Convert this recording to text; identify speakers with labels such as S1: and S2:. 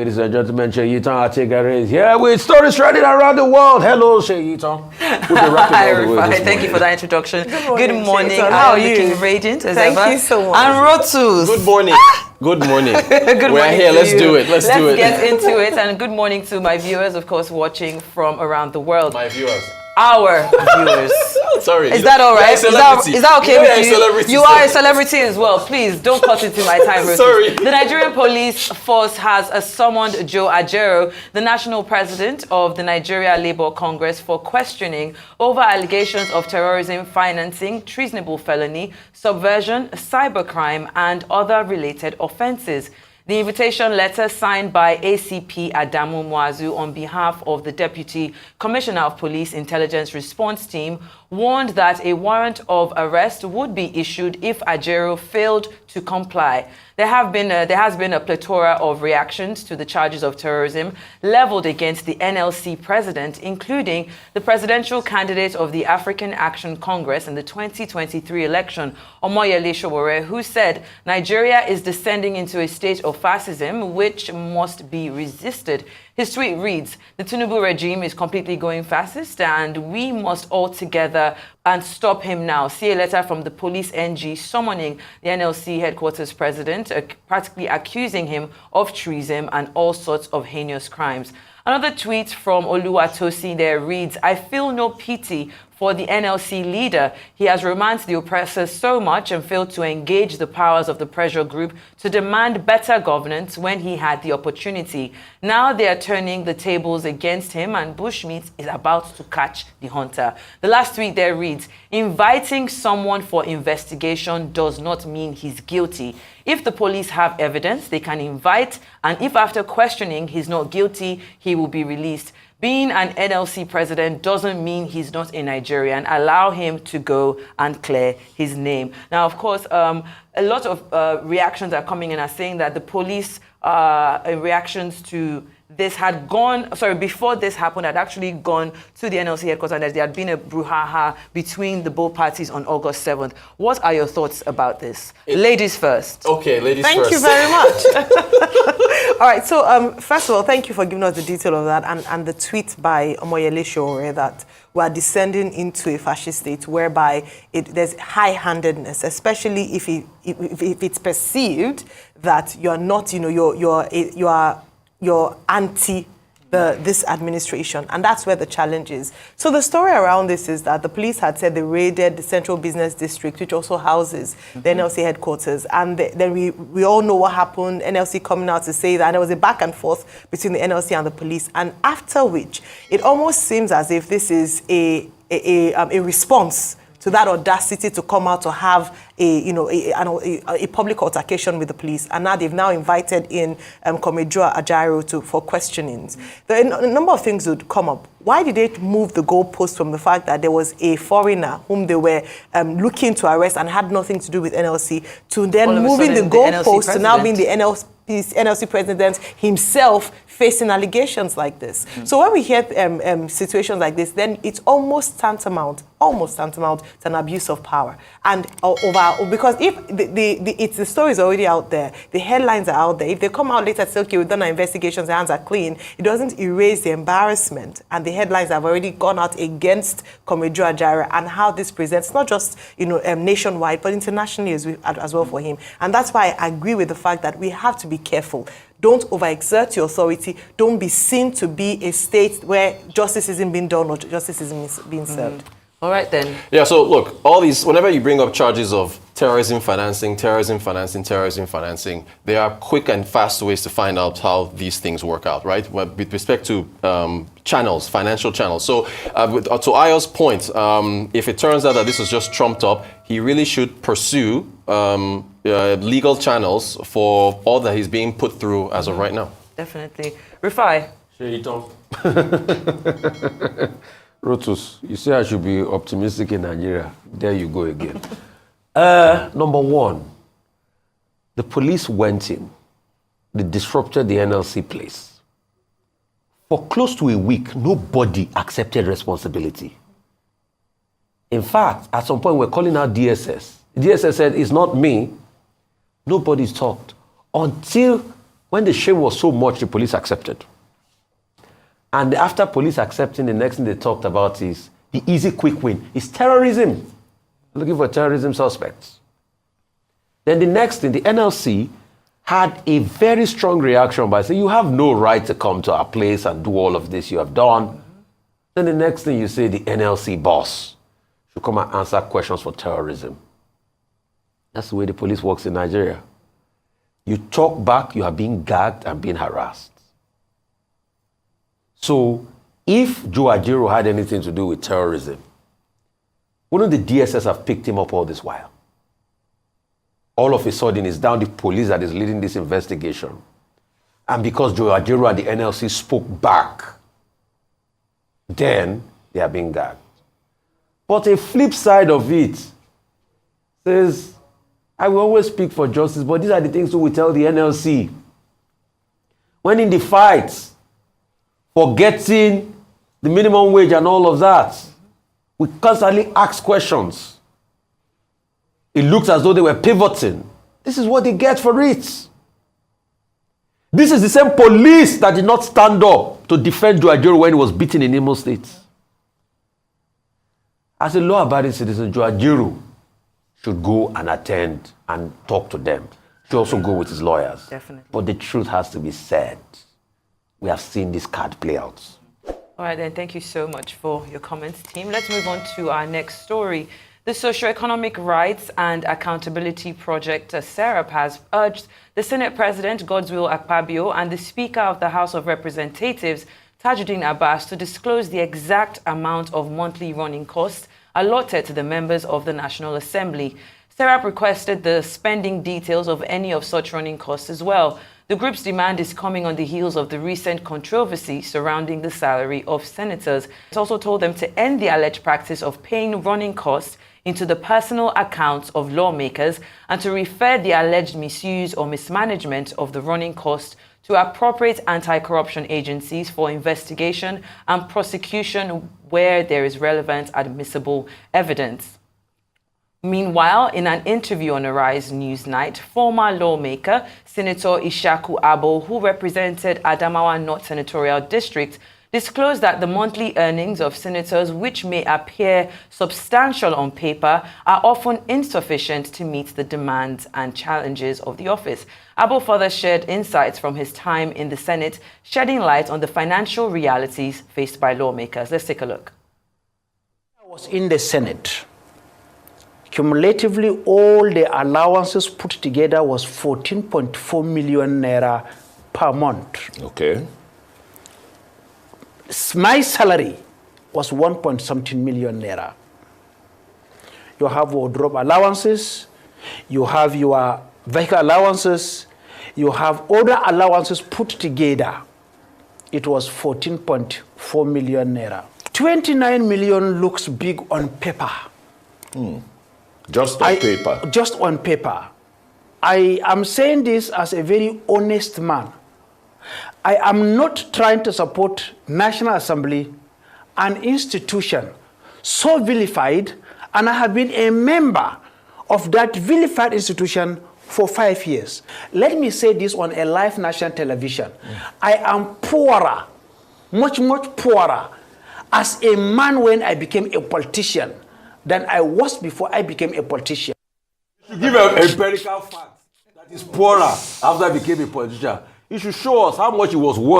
S1: Ladies and gentlemen, Sheyiton Ategare is here with stories trending around the world. Hello, Sheyiton.
S2: Hi, Rufai. Thank you for that introduction. Good morning. How are you? Looking radiant as ever.
S3: Thank you so much.
S2: And Rotus.
S4: Good morning. Good morning.
S2: Good
S4: We're
S2: morning
S4: here.
S2: to
S4: Let's
S2: you.
S4: do it. Let's do it.
S2: Let's get into it. And good morning to my viewers, of course, watching from around the world.
S4: My viewers.
S2: Our viewers.
S4: Sorry.
S2: Is that all right? Is that okay with you?
S4: Celebrity,
S2: you are a celebrity as well. Please don't cut into my time. Rosie.
S4: Sorry.
S2: The Nigerian police force has summoned Joe Ajero, the national president of the Nigeria Labour Congress, for questioning over allegations of terrorism financing, treasonable felony, subversion, cybercrime, and other related offences. The invitation letter signed by ACP Adamu Muazu on behalf of the Deputy Commissioner of Police Intelligence Response Team warned that a warrant of arrest would be issued if Ajero failed to comply. There has been a plethora of reactions to the charges of terrorism leveled against the NLC president, including the presidential candidate of the African Action Congress in the 2023 election, Omoyele Sowore, who said Nigeria is descending into a state of fascism which must be resisted. His tweet reads, "The Tinubu regime is completely going fascist and we must all together and stop him now." See a letter from the police NG summoning the NLC headquarters president, practically accusing him of treason and all sorts of heinous crimes. Another tweet from Oluwatosi there reads, "I feel no pity for the NLC leader. He has romanced the oppressors so much and failed to engage the powers of the pressure group to demand better governance when he had the opportunity. Now they are turning the tables against him and Bushmeat is about to catch the hunter." The last tweet there reads, "Inviting someone for investigation does not mean he's guilty. If the police have evidence, they can invite, and if after questioning he's not guilty, he will be released. Being an NLC president doesn't mean he's not a Nigerian. Allow him to go and clear his name." Now, of course, a lot of reactions are coming in are saying that the police reactions to this had gone, before this happened, had actually gone to the NLC headquarters and there had been a brouhaha between the both parties on August 7th. What are your thoughts about this? Ladies first.
S4: Okay, ladies first.
S3: Thank you very much. All right, so first of all, thank you for giving us the detail of that and the tweet by Omoyele Sowore that we are descending into a fascist state whereby there's high-handedness, especially if it's perceived that you're not, you're anti this administration, and that's where the challenge is. So the story around this is that the police had said they raided the Central Business District, which also houses the NLC headquarters, and then we all know what happened, NLC coming out to say that there was a back and forth between the NLC and the police, and after which it almost seems as if this is a response to that audacity to come out to have a public altercation with the police, and now they've invited in Comrade Ajero for questionings. A number of things would come up. Why did they move the goalpost from the fact that there was a foreigner whom they were looking to arrest and had nothing to do with NLC, to then moving the goalpost to now being the NLC president himself facing allegations like this? So when we hear situations like this, then it's almost tantamount to an abuse of power and because if the story is already out there, the headlines are out there. If they come out later and say, okay, we've done our investigations, the hands are clean, it doesn't erase the embarrassment, and the headlines have already gone out against Comrade Ajero and how this presents not just nationwide but internationally as well for him. And that's why I agree with the fact that we have to be careful. Don't overexert your authority. Don't be seen to be a state where justice isn't being done or justice isn't being served.
S2: All right, then.
S4: Yeah, so look, all these, whenever you bring up charges of terrorism financing, there are quick and fast ways to find out how these things work out, right? With respect to channels, financial channels. So to Ayo's point, if it turns out that this is just trumped up, he really should pursue legal channels for all that he's being put through as of right now.
S2: Definitely. Rufai.
S1: Rotus, you say I should be optimistic in Nigeria. There you go again. Number one, the police went in. They disrupted the NLC place. For close to a week, nobody accepted responsibility. In fact, at some point, we're calling out DSS. DSS said, it's not me. Nobody's talked until When the shame was so much, the police accepted. And after police accepting, the next thing they talked about is the easy, quick win. It's terrorism. Looking for terrorism suspects. Then the next thing, the NLC had a very strong reaction by saying, you have no right to come to our place and do all of this you have done. Then the next thing you say, the NLC boss should come and answer questions for terrorism. That's the way the police works in Nigeria. You talk back, you are being gagged and being harassed. So if Joe Ajero had anything to do with terrorism, wouldn't the DSS have picked him up all this while? All of a sudden, it's down the police that is leading this investigation. And because Joe Ajero and the NLC spoke back, then they are being gagged. But a flip side of it says, I will always speak for justice, but these are the things we tell the NLC. When in the fight for getting the minimum wage and all of that, we constantly ask questions. It looks as though they were pivoting. This is what they get for it. This is the same police that did not stand up to defend Joe Ajero when he was beaten in Imo State. As a law-abiding citizen, Joe Ajero should go and attend and talk to them. Should also go with his lawyers.
S2: Definitely.
S1: But the truth has to be said. We have seen this card play out.
S2: All right, then. Thank you so much for your comments, team. Let's move on to our next story. The Socio-Economic Rights and Accountability Project, SERAP, has urged the Senate President, Godswill Akpabio, and the Speaker of the House of Representatives, Tajuddin Abbas, to disclose the exact amount of monthly running costs allotted to the members of the National Assembly. SERAP requested the spending details of any of such running costs as well. The group's demand is coming on the heels of the recent controversy surrounding the salary of senators. It also told them to end the alleged practice of paying running costs into the personal accounts of lawmakers and to refer the alleged misuse or mismanagement of the running cost to appropriate anti-corruption agencies for investigation and prosecution where there is relevant admissible evidence. Meanwhile, in an interview on Arise Newsnight, former lawmaker Senator Ishaku Abo, who represented Adamawa North Senatorial District, disclosed that the monthly earnings of senators, which may appear substantial on paper, are often insufficient to meet the demands and challenges of the office. Abo further shared insights from his time in the Senate, shedding light on the financial realities faced by lawmakers. Let's take a look.
S5: I was in the Senate. Cumulatively, all the allowances put together was 14.4 million naira per month.
S6: Okay.
S5: My salary was 1.something million naira. You have wardrobe allowances, you have your vehicle allowances, you have other allowances put together. It was 14.4 million naira. 29 million looks big on paper.
S6: Just on paper.
S5: Just on paper. I am saying this as a very honest man. I am not trying to support National Assembly, an institution so vilified, and I have been a member of that vilified institution for 5 years. Let me say this on a live national television. I am poorer, much, much poorer as a man when I became a politician than I was before I became a politician.
S1: You give an empirical fact that is poorer after I became a politician. You should show us how much it was worth.